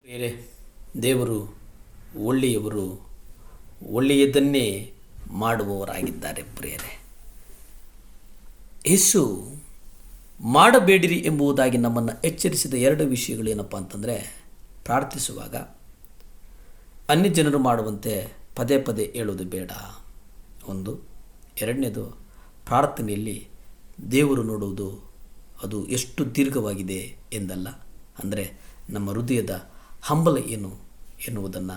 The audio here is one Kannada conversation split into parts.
ಬೇರೆ ದೇವರು ಒಳ್ಳೆಯವರು, ಒಳ್ಳೆಯದನ್ನೇ ಮಾಡುವವರಾಗಿದ್ದಾರೆ ಪ್ರಿಯರೇ. ಯೇಸು ಮಾಡಬೇಡಿರಿ ಎಂಬುದಾಗಿ ನಮ್ಮನ್ನು ಎಚ್ಚರಿಸಿದ ಎರಡು ವಿಷಯಗಳು ಏನಪ್ಪ ಅಂತಂದರೆ, ಪ್ರಾರ್ಥಿಸುವಾಗ ಅನ್ಯ ಜನರು ಮಾಡುವಂತೆ ಪದೇ ಪದೇ ಹೇಳೋದು ಬೇಡ ಒಂದು. ಎರಡನೇದು, ಪ್ರಾರ್ಥನೆಯಲ್ಲಿ ದೇವರು ನೋಡುವುದು ಅದು ಎಷ್ಟು ದೀರ್ಘವಾಗಿದೆ ಎಂದಲ್ಲ, ಅಂದರೆ ನಮ್ಮ ಹೃದಯದ ಹಂಬಲ ಏನು ಎನ್ನುವುದನ್ನು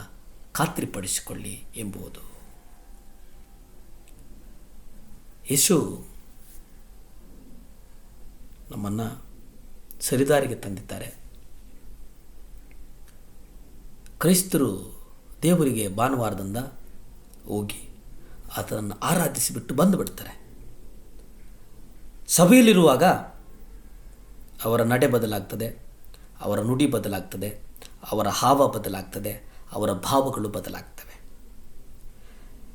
ಖಾತ್ರಿಪಡಿಸಿಕೊಳ್ಳಿ ಎಂಬುದು. ಯೇಸು ನಮ್ಮನ್ನು ಸರಿದಾರಿಗೆ ತಂದಿದ್ದಾರೆ. ಕ್ರೈಸ್ತರು ದೇವರಿಗೆ ಭಾನುವಾರದಿಂದ ಹೋಗಿ ಆತನನ್ನು ಆರಾಧಿಸಿಬಿಟ್ಟು ಬಂದುಬಿಡ್ತಾರೆ. ಸಭೆಯಲ್ಲಿರುವಾಗ ಅವರ ನಡೆ ಬದಲಾಗ್ತದೆ, ಅವರ ನುಡಿ ಬದಲಾಗ್ತದೆ, ಅವರ ಹಾವ ಬದಲಾಗ್ತದೆ, ಅವರ ಭಾವಗಳು ಬದಲಾಗ್ತವೆ.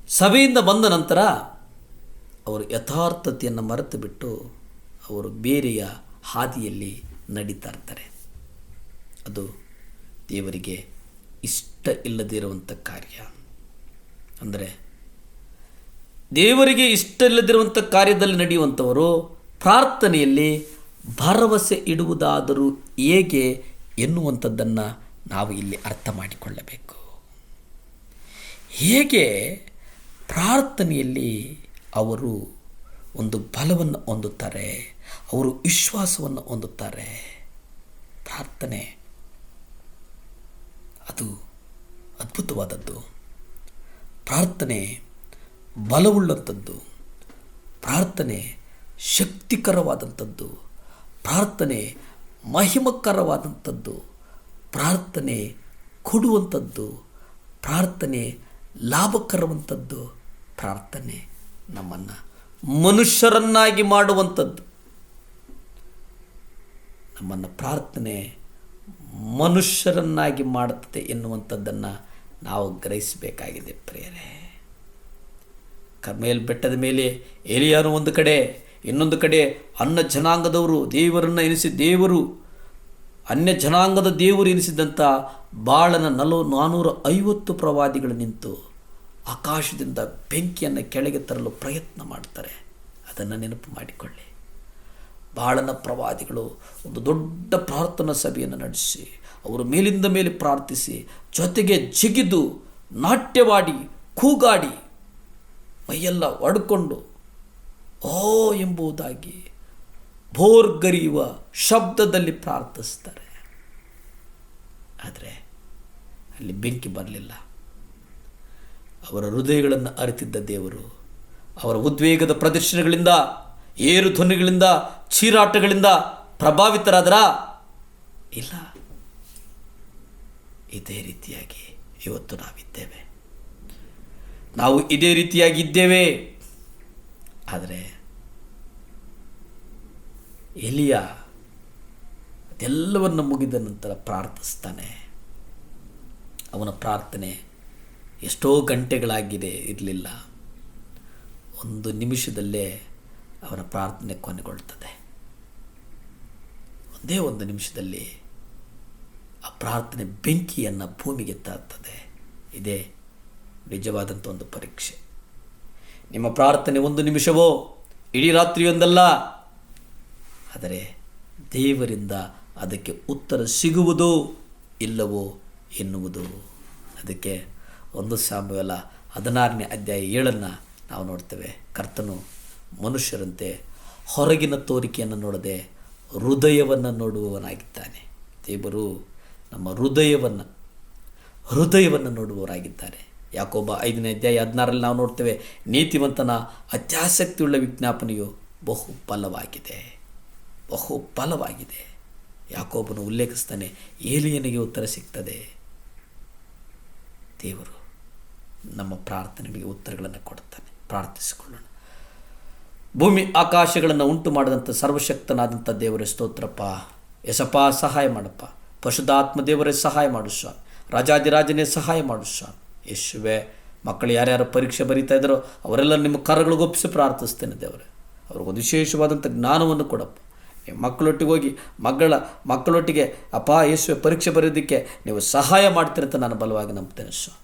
ಸಭೆಯಿಂದ ಬಂದ ನಂತರ ಅವರು ಯಥಾರ್ಥತೆಯನ್ನು ಮರೆತು ಬಿಟ್ಟು ಅವರು ಬೇರೆಯ ಹಾದಿಯಲ್ಲಿ ನಡೀತಾ ಇರ್ತಾರೆ. ಅದು ದೇವರಿಗೆ ಇಷ್ಟ ಇಲ್ಲದಿರುವಂಥ ಕಾರ್ಯ. ಅಂದರೆ ದೇವರಿಗೆ ಇಷ್ಟ ಇಲ್ಲದಿರುವಂಥ ಕಾರ್ಯದಲ್ಲಿ ನಡೆಯುವಂಥವರು ಪ್ರಾರ್ಥನೆಯಲ್ಲಿ ಭರವಸೆ ಇಡುವುದಾದರೂ ಹೇಗೆ ಎನ್ನುವಂಥದ್ದನ್ನು ನಾವು ಇಲ್ಲಿ ಅರ್ಥ ಮಾಡಿಕೊಳ್ಳಬೇಕು. ಹೇಗೆ ಪ್ರಾರ್ಥನೆಯಲ್ಲಿ ಅವರು ಒಂದು ಬಲವನ್ನು ಹೊಂದುತ್ತಾರೆ, ಅವರು ವಿಶ್ವಾಸವನ್ನು ಹೊಂದುತ್ತಾರೆ. ಪ್ರಾರ್ಥನೆ ಅದು ಅದ್ಭುತವಾದದ್ದು. ಪ್ರಾರ್ಥನೆ ಬಲವುಳ್ಳಂಥದ್ದು, ಪ್ರಾರ್ಥನೆ ಶಕ್ತಿಕರವಾದಂಥದ್ದು, ಪ್ರಾರ್ಥನೆ ಮಹಿಮಕರವಾದಂಥದ್ದು, ಪ್ರಾರ್ಥನೆ ಕೊಡುವಂಥದ್ದು, ಪ್ರಾರ್ಥನೆ ಲಾಭಕರವಂಥದ್ದು, ಪ್ರಾರ್ಥನೆ ನಮ್ಮನ್ನು ಮನುಷ್ಯರನ್ನಾಗಿ ಮಾಡುವಂಥದ್ದು. ನಮ್ಮನ್ನು ಪ್ರಾರ್ಥನೆ ಮನುಷ್ಯರನ್ನಾಗಿ ಮಾಡುತ್ತದೆ ಎನ್ನುವಂಥದ್ದನ್ನು ನಾವು ಗ್ರಹಿಸಬೇಕಾಗಿದೆ ಪ್ರಿಯರೇ. ಕರ್ಮೇಲ್ ಬೆಟ್ಟದ ಮೇಲೆ ಏಲಿಯಾನು ಒಂದು ಕಡೆ, ಇನ್ನೊಂದು ಕಡೆ ಅನ್ಯ ಜನಾಂಗದವರು ದೇವರನ್ನು ಎನಿಸಿ ಅನ್ಯ ಜನಾಂಗದ ದೇವರು ಎನಿಸಿದಂಥ ಬಾಳನ 450 ಪ್ರವಾದಿಗಳು ನಿಂತು ಆಕಾಶದಿಂದ ಬೆಂಕಿಯನ್ನು ಕೆಳಗೆ ತರಲು ಪ್ರಯತ್ನ ಮಾಡ್ತಾರೆ. ಅದನ್ನು ನೆನಪು ಮಾಡಿಕೊಳ್ಳಿ. ಬಾಳನ ಪ್ರವಾದಿಗಳು ಒಂದು ದೊಡ್ಡ ಪ್ರಾರ್ಥನಾ ಸಭೆಯನ್ನು ನಡೆಸಿ ಅವರು ಮೇಲಿಂದ ಮೇಲೆ ಪ್ರಾರ್ಥಿಸಿ ಜೊತೆಗೆ ಜಿಗಿದು ನಾಟ್ಯವಾಡಿ ಕೂಗಾಡಿ ಮೈಯೆಲ್ಲ ಒಡ್ಕೊಂಡು ಓ ಎಂಬುದಾಗಿ ಭೋರ್ಗರಿಯುವ ಶಬ್ದದಲ್ಲಿ ಪ್ರಾರ್ಥಿಸ್ತಾರೆ. ಆದರೆ ಅಲ್ಲಿ ಬೆಂಕಿ ಬರಲಿಲ್ಲ. ಅವರ ಹೃದಯಗಳನ್ನು ಅರಿತಿದ್ದ ದೇವರು ಅವರ ಉದ್ವೇಗದ ಪ್ರದರ್ಶನಗಳಿಂದ, ಏರು ಧ್ವನಿಗಳಿಂದ, ಚೀರಾಟಗಳಿಂದ ಪ್ರಭಾವಿತರಾದರಾ? ಇಲ್ಲ. ಇದೇ ರೀತಿಯಾಗಿ ಇವತ್ತು ನಾವಿದ್ದೇವೆ. ನಾವು ಇದೇ ರೀತಿಯಾಗಿ ಇದ್ದೇವೆ. ಆದರೆ ಎಲಿಯ ಅದೆಲ್ಲವನ್ನು ಮುಗಿದ ನಂತರ ಪ್ರಾರ್ಥಿಸ್ತಾನೆ. ಅವನ ಪ್ರಾರ್ಥನೆ ಎಷ್ಟೋ ಗಂಟೆಗಳಾಗಿದೆ ಇರಲಿಲ್ಲ. ಒಂದು ನಿಮಿಷದಲ್ಲೇ ಅವನ ಪ್ರಾರ್ಥನೆ ಕೊನೆಗೊಳ್ತದೆ. ಒಂದೇ ಒಂದು ನಿಮಿಷದಲ್ಲಿ ಆ ಪ್ರಾರ್ಥನೆ ಬೆಂಕಿಯನ್ನು ಭೂಮಿಗೆ ತರುತ್ತದೆ. ಇದೇ ನಿಜವಾದಂಥ ಒಂದು ಪರೀಕ್ಷೆ. ನಿಮ್ಮ ಪ್ರಾರ್ಥನೆ ಒಂದು ನಿಮಿಷವೋ ಇಡೀ ರಾತ್ರಿಯೊಂದಲ್ಲ, ಆದರೆ ದೇವರಿಂದ ಅದಕ್ಕೆ ಉತ್ತರ ಸಿಗುವುದೋ ಇಲ್ಲವೋ ಎನ್ನುವುದು. ಅದಕ್ಕೆ 1 ಸಾಮುವೇಲ 16ನೇ ಅಧ್ಯಾಯ 7 ನಾವು ನೋಡ್ತೇವೆ. ಕರ್ತನು ಮನುಷ್ಯರಂತೆ ಹೊರಗಿನ ತೋರಿಕೆಯನ್ನು ನೋಡದೆ ಹೃದಯವನ್ನು ನೋಡುವವನಾಗಿದ್ದಾನೆ. ದೇವರು ನಮ್ಮ ಹೃದಯವನ್ನು ನೋಡುವವರಾಗಿದ್ದಾರೆ. ಯಾಕೋಬ 5ನೇ ಅಧ್ಯಾಯ 16ರಲ್ಲಿ ನಾವು ನೋಡ್ತೇವೆ, ನೀತಿವಂತನ ಅತ್ಯಾಸಕ್ತಿಯುಳ್ಳ ವಿಜ್ಞಾಪನೆಯು ಬಹು ಬಲವಾಗಿದೆ. ಯಾಕೋಬನು ಉಲ್ಲೇಖಿಸ್ತಾನೆ, ಏಲಿಯನಿಗೆ ಉತ್ತರ ಸಿಗ್ತದೆ. ದೇವರು ನಮ್ಮ ಪ್ರಾರ್ಥನೆಗಳಿಗೆ ಉತ್ತರಗಳನ್ನು ಕೊಡುತ್ತಾನೆ. ಪ್ರಾರ್ಥಿಸಿಕೊಳ್ಳೋಣ. ಭೂಮಿ ಆಕಾಶಗಳನ್ನು ಉಂಟು ಮಾಡಿದಂಥ ಸರ್ವಶಕ್ತನಾದಂಥ ದೇವರೇ ಸ್ತೋತ್ರಪ್ಪ. ಯೇಸಪ್ಪ ಸಹಾಯ ಮಾಡಪ್ಪ. ಪರಿಶುದ್ಧಾತ್ಮ ದೇವರೇ ಸಹಾಯ ಮಾಡು ಸ್ವಾಮಿ. ರಾಜಾದಿರಾಜನೇ ಸಹಾಯ ಮಾಡು ಸ್ವಾಮಿ. ಯೇಸುವೆ, ಮಕ್ಕಳು ಯಾರ್ಯಾರು ಪರೀಕ್ಷೆ ಬರೀತಾ ಇದ್ದಾರೋ ಅವರೆಲ್ಲ ನಿಮ್ಮ ಕರಗಳಿಗೊಪ್ಪಿಸಿ ಪ್ರಾರ್ಥಿಸ್ತೇನೆ ದೇವರೇ. ಅವ್ರಿಗೊಂದು ವಿಶೇಷವಾದಂಥ ಜ್ಞಾನವನ್ನು ಕೊಡಪ್ಪ. ನೀವು ಮಕ್ಕಳೊಟ್ಟಿಗೆ ಹೋಗಿ ಮಕ್ಕಳೊಟ್ಟಿಗೆ ಅಪ್ಪ ಯೇಸುವೆ ಪರೀಕ್ಷೆ ಬರೆಯೋದಕ್ಕೆ ನೀವು ಸಹಾಯ ಮಾಡ್ತಿರಂತ ನಾನು ಬಲವಾಗಿ ನಂಬ್ತೇನೆ.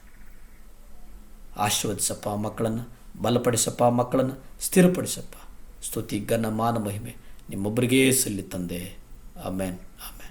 ಆಶೀರ್ವದಿಸಪ್ಪ ಮಕ್ಕಳನ್ನು, ಬಲಪಡಿಸಪ್ಪ ಮಕ್ಕಳನ್ನು, ಸ್ಥಿರಪಡಿಸಪ್ಪ. ಸ್ತುತಿ ಘನ ಮಾನ ಮಹಿಮೆ ನಿಮ್ಮೊಬ್ಬರಿಗೇ ಸಲ್ಲಿ ತಂದೆ. ಆಮೇನ್ ಆಮೇನ್.